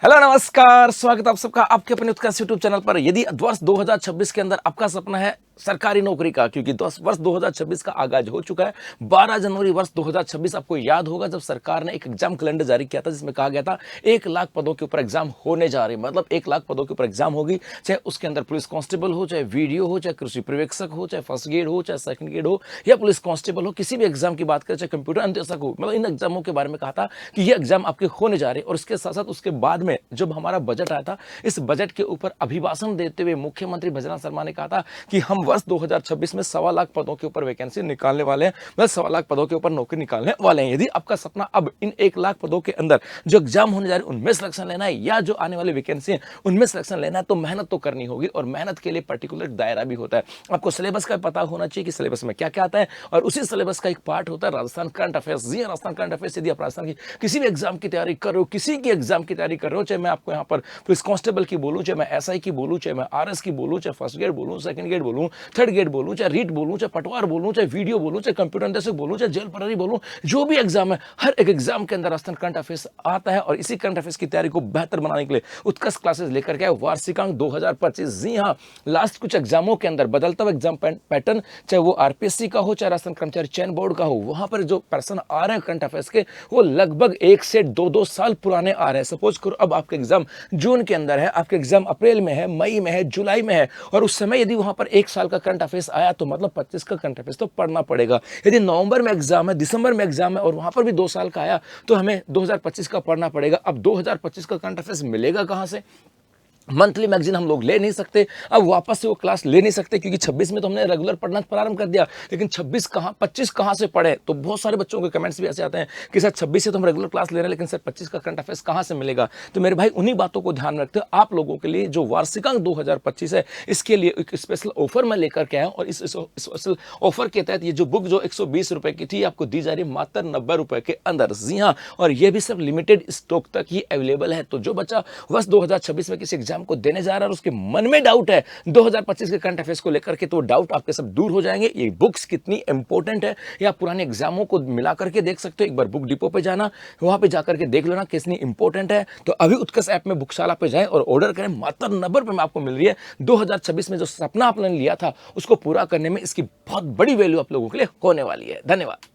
Hello नमस्कार, स्वागत है आप सबका आपके अपने उत्कर्ष यूट्यूब चैनल पर। यदि वर्ष 2026 के अंदर आपका सपना है सरकारी नौकरी का, क्योंकि वर्ष 2026 का आगाज हो चुका है। 12 जनवरी वर्ष 2026 आपको याद होगा जब सरकार ने एक एग्जाम कैलेंडर जारी किया था, जिसमें कहा गया था 1 लाख पदों के ऊपर एग्जाम होने जा रहे हैं। मतलब 1 लाख पदों के ऊपर एग्जाम होगी, चाहे उसके अंदर पुलिस कांस्टेबल हो, चाहे वीडियो हो, चाहे कृषि पर्यवेक्षक हो, चाहे फर्स्ट ग्रेड हो, चाहे सेकंड ग्रेड हो, या पुलिस कांस्टेबल हो, किसी भी एग्जाम की बात करें, चाहे कंप्यूटर अन्वेषक हो। मतलब इन एग्जामों के बारे में कहा था कि ये एग्जाम आपके होने जा रहे हैं। और इसके साथ साथ उसके बाद में जब हमारा बजट आया था, इस बजट के ऊपर अभिभाषण देते हुए मुख्यमंत्री भजनलाल शर्मा ने कहा था कि हम वर्ष 2026 में 1.25 लाख पदों के ऊपर वैकेंसी निकालने वाले हैं। मतलब 1.25 लाख पदों के ऊपर नौकरी निकालने वाले हैं। यदि आपका सपना अब इन 1 लाख पदों के अंदर जो एग्जाम होने जा रहे हैं उनमें सिलेक्शन लेना है, या जो आने वाली वैकेंसी है उनमें सिलेक्शन लेना है, तो मेहनत तो करनी होगी। और मेहनत के लिए पर्टिकुलर दायरा भी होता है। आपको सिलेबस का पता होना चाहिए कि सिलेबस में क्या क्या आता है, और उसी सिलेबस का एक पार्ट होता है राजस्थान करंट अफेयर्स। जी, राजस्थान करंट अफेयर्स। यदि आप राजस्थान की किसी भी एग्जाम की तैयारी कर रहे हो, किसी की एग्जाम की तैयारी कर रहे हो, चाहे मैं आपको यहाँ पर पुलिस कांस्टेबल की बोलूं, चाहे मैं एसआई की बोलूं, चाहे मैं आरएस की बोलूं, चाहे फर्स्ट ग्रेड बोलूं, सेकंड ग्रेड बोलूं, थर्ड ग्रेड बोलूं, चाहे रीट बोलूं, चाहे पटवार बोलूं, चाहे वीडियो बोलूं, चाहे कंप्यूटर अन्वेषक बोलूं, चाहे जेल प्रहरी बोलूं, जो भी एग्जाम है, हर एक एग्जाम के अंदर राजस्थान करंट अफेयर्स आता है। और इसी करंट अफेयर्स की तैयारी को बेहतर बनाने के लिए उत्कृष्ट क्लासेस लेकर के आए वार्षिकांक 2025। जी हाँ, लास्ट कुछ एग्जामों के अंदर बदलता हुआ एग्जाम पैटर्न, चाहे वो आरपीएससी का हो, चाहे राजस्थान कर्मचारी चयन बोर्ड का हो, वहां पर जो पर्सन आ रहे हैं करंट अफेयर्स के, वो लगभग 1 से 2 साल पुराने आ रहे हैं। सपोज करो अब आपके एग्जाम जून के अंदर है, आपके एग्जाम अप्रैल में है, मई में है, जुलाई में है, और उस समय यदि वहां पर 1 साल का करंट अफेयर्स आया तो मतलब 25 का करंट अफेयर्स तो पढ़ना पड़ेगा। यदि नवंबर में एग्जाम है, दिसंबर में एग्जाम है, और वहां पर भी 2 साल का आया, तो हमें 2025 का पढ़ना पड़ेगा। अब 2025 का करंट अफेयर्स मिलेगा कहां से? मंथली मैगजीन हम लोग ले नहीं सकते, अब वापस से वो क्लास ले नहीं सकते, क्योंकि 26 में तो हमने रेगुलर पढ़ना प्रारंभ कर दिया, लेकिन 25 कहां से पढ़े? तो बहुत सारे बच्चों के कमेंट्स भी ऐसे आते हैं कि सर 26 से तो हम रेगुलर क्लास ले रहे हैं, लेकिन सर 25 का करंट अफेयर्स कहां से मिलेगा? तो मेरे भाई उन्हीं बातों को ध्यान में रखते हुए आप लोगों के लिए जो वार्षिकांक 2025 है, इसके लिए एक स्पेशल ऑफर मैं लेकर के आया हूं। और इस स्पेशल ऑफर के तहत ये जो बुक जो 120 रुपए की थी, आपको दी जा रही है मात्र 90 रुपए के अंदर। जी हाँ, और ये भी सिर्फ लिमिटेड स्टॉक तक ही अवेलेबल है। तो जो बच्चा वर्ष 2026 में किसी एग्जाम को देने जा रहा है, उसके मन में डाउट है 2025 के करंट अफेयर्स को लेकर के, तो डाउट आपके सब दूर हो जाएंगे। ये बुक्स कितनी इंपॉर्टेंट है, या पुराने एग्जामों को मिला करके देख सकते हो। एक बार बुक डिपो पे जाना, वहां पे जाकर के देख लेना कितनी इंपॉर्टेंट है। तो अभी उत्कर्ष ऐप में बुकशाला पे जाएं और ऑर्डर करें। मात्र 90 रुपए में आपको मिल रही है। 2026 में जो सपना आपने लिया था उसको पूरा करने में इसकी बहुत बड़ी वैल्यू आप लोगों के लिए होने वाली है। धन्यवाद।